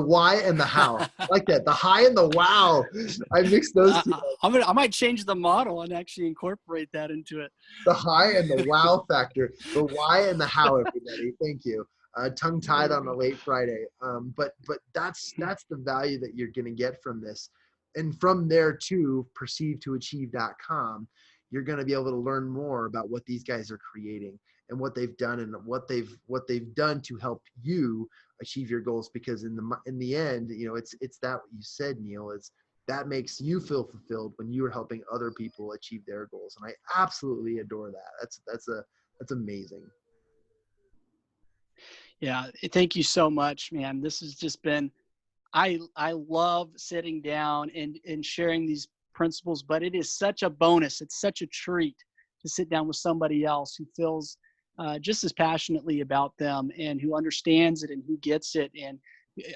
[SPEAKER 1] why and the how. Like that, the high and the wow. I mixed those two.
[SPEAKER 2] I might change the model and actually incorporate that into it.
[SPEAKER 1] The high and the wow factor, the why and the how, everybody. Thank you. Tongue tied on a late Friday. But that's the value that you're going to get from this. And from there to perceivetoachieve.com, you're going to be able to learn more about what these guys are creating and what they've done and what they've done to help you achieve your goals. Because in the end, you know, it's that what you said, Neal, is that makes you feel fulfilled when you are helping other people achieve their goals. And I absolutely adore that. That's amazing.
[SPEAKER 2] Yeah. Thank you so much, man. This has just been, I love sitting down and sharing these principles, but it is such a bonus. It's such a treat to sit down with somebody else who feels just as passionately about them and who understands it and who gets it. And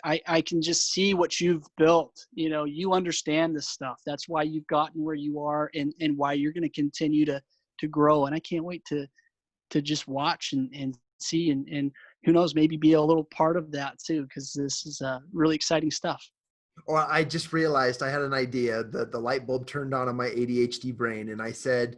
[SPEAKER 2] I can just see what you've built. You know, you understand this stuff. That's why you've gotten where you are, and why you're going to continue to grow. And I can't wait to just watch and see, and who knows, maybe be a little part of that too, because this is really exciting stuff.
[SPEAKER 1] Or I just realized I had an idea. The light bulb turned on my ADHD brain, and I said,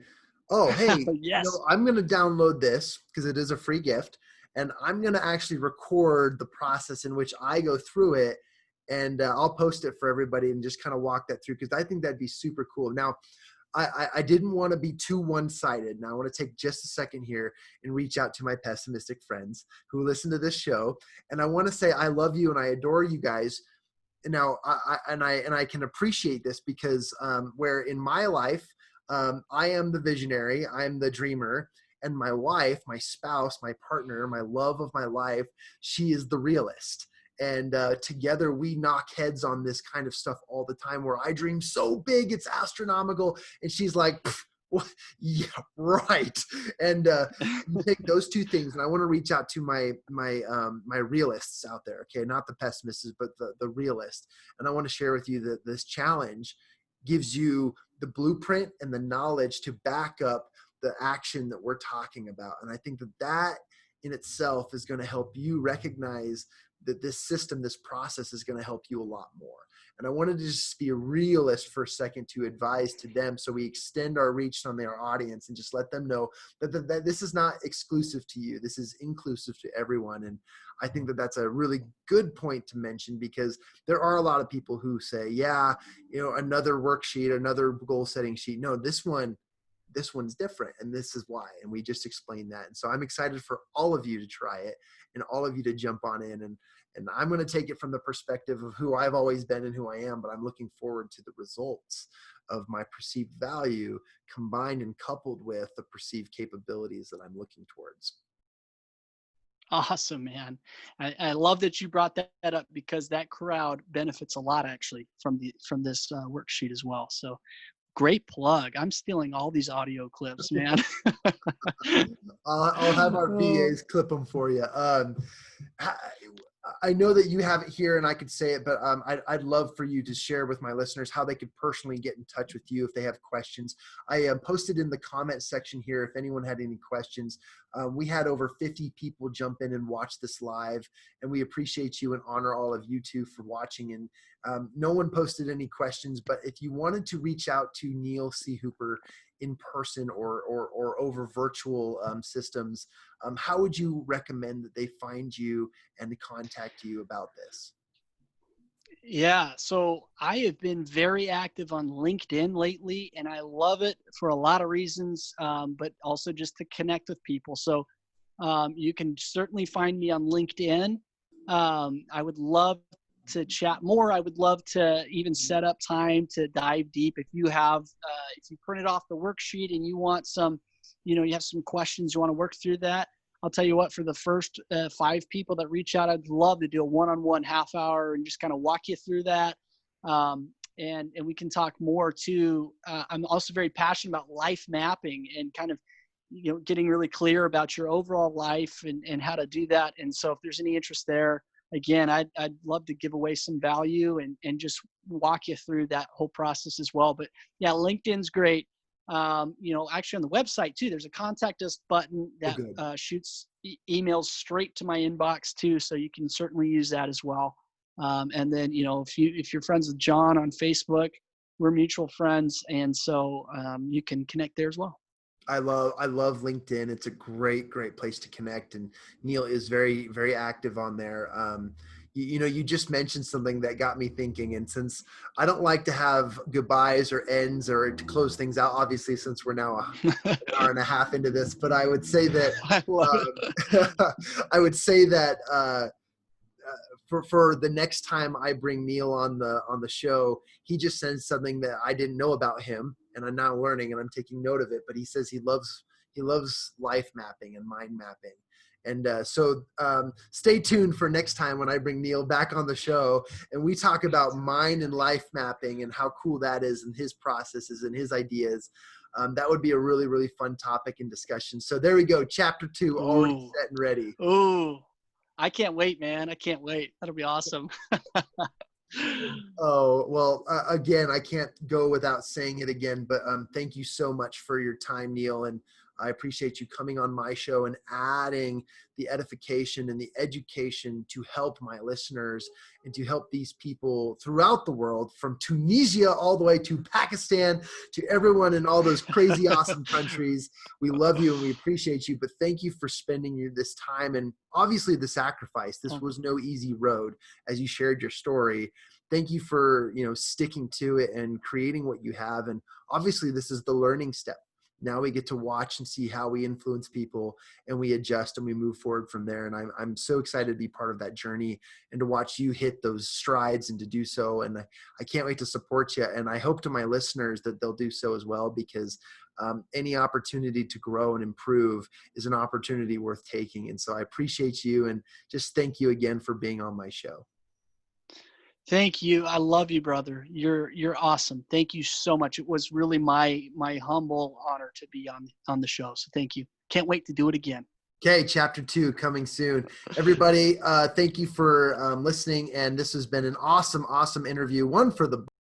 [SPEAKER 1] oh, hey,
[SPEAKER 2] Yes.
[SPEAKER 1] I'm going to download this because it is a free gift, and I'm going to actually record the process in which I go through it, and I'll post it for everybody and just kind of walk that through, because I think that'd be super cool. Now, I didn't want to be too one-sided. Now I want to take just a second here and reach out to my pessimistic friends who listen to this show. And I want to say I love you and I adore you guys. Now, I can appreciate this because where in my life, I am the visionary, I'm the dreamer, and my wife, my spouse, my partner, my love of my life, she is the realist. And together we knock heads on this kind of stuff all the time, where I dream so big, it's astronomical. And she's like, well, yeah, right. And you take those two things, and I want to reach out to my realists out there, okay? Not the pessimists, but the realist. And I want to share with you that this challenge gives you the blueprint and the knowledge to back up the action that we're talking about. And I think that in itself is going to help you recognize that this system, this process is going to help you a lot more. And I wanted to just be a realist for a second to advise to them, so we extend our reach on their audience and just let them know that this is not exclusive to you. This is inclusive to everyone. And I think that that's a really good point to mention, because there are a lot of people who say, yeah, you know, another worksheet, another goal setting sheet. No, this one's different, and this is why. And we just explained that. And so I'm excited for all of you to try it and all of you to jump on in. And I'm going to take it from the perspective of who I've always been and who I am, but I'm looking forward to the results of my perceived value combined and coupled with the perceived capabilities that I'm looking towards.
[SPEAKER 2] Awesome, man. I love that you brought that up, because that crowd benefits a lot actually from this worksheet as well. So great plug. I'm stealing all these audio clips, man.
[SPEAKER 1] I'll have our VAs clip them for you. I know that you have it here and I could say it, but I'd love for you to share with my listeners how they could personally get in touch with you if they have questions. I posted in the comment section here if anyone had any questions. We had over 50 people jump in and watch this live, and we appreciate you and honor all of you too for watching. And no one posted any questions, but if you wanted to reach out to Neal C Hooper in person or over virtual systems, how would you recommend that they find you and contact you about this?
[SPEAKER 2] Yeah, so I have been very active on LinkedIn lately, and I love it for a lot of reasons, but also just to connect with people. So you can certainly find me on LinkedIn. I would love to chat more. I would love to even set up time to dive deep. If you printed off the worksheet and you want you have some questions, you want to work through that, I'll tell you what, for the first 5 people that reach out, I'd love to do a one-on-one half hour and just kind of walk you through that. And we can talk more too. I'm also very passionate about life mapping and kind of, getting really clear about your overall life and how to do that. And so if there's any interest there, again, I'd love to give away some value and just walk you through that whole process as well. But yeah, LinkedIn's great. actually on the website too, there's a contact us button that shoots emails straight to my inbox too. So you can certainly use that as well. And then, if you're friends with John on Facebook, we're mutual friends. And so you can connect there as well.
[SPEAKER 1] I love LinkedIn. It's a great place to connect. And Neal is very, very active on there. You just mentioned something that got me thinking. And since I don't like to have goodbyes or ends or to close things out, obviously, since we're now an hour and a half into this, but I would say that, for the next time I bring Neal on the show, he just says something that I didn't know about him, and I'm now learning and I'm taking note of it. But he says he loves life mapping and mind mapping. And so stay tuned for next time when I bring Neal back on the show and we talk about mind and life mapping and how cool that is and his processes and his ideas. That would be a really, really fun topic and discussion. So there we go. Chapter 2 already set and ready.
[SPEAKER 2] Ooh. I can't wait, man. I can't wait. That'll be awesome.
[SPEAKER 1] Oh, well, again, I can't go without saying it again, but thank you so much for your time, Neal. And I appreciate you coming on my show and adding the edification and the education to help my listeners and to help these people throughout the world, from Tunisia all the way to Pakistan, to everyone in all those crazy, awesome countries. We love you and we appreciate you, but thank you for spending this time and obviously the sacrifice. This was no easy road as you shared your story. Thank you for, sticking to it and creating what you have. And obviously this is the learning step. Now we get to watch and see how we influence people and we adjust and we move forward from there. And I'm so excited to be part of that journey and to watch you hit those strides and to do so. And I can't wait to support you. And I hope to my listeners that they'll do so as well, because any opportunity to grow and improve is an opportunity worth taking. And so I appreciate you and just thank you again for being on my show.
[SPEAKER 2] Thank you. I love you, brother. You're awesome. Thank you so much. It was really my humble honor to be on the show. So thank you. Can't wait to do it again.
[SPEAKER 1] Okay, chapter 2 coming soon. Everybody, thank you for listening. And this has been an awesome interview. One for the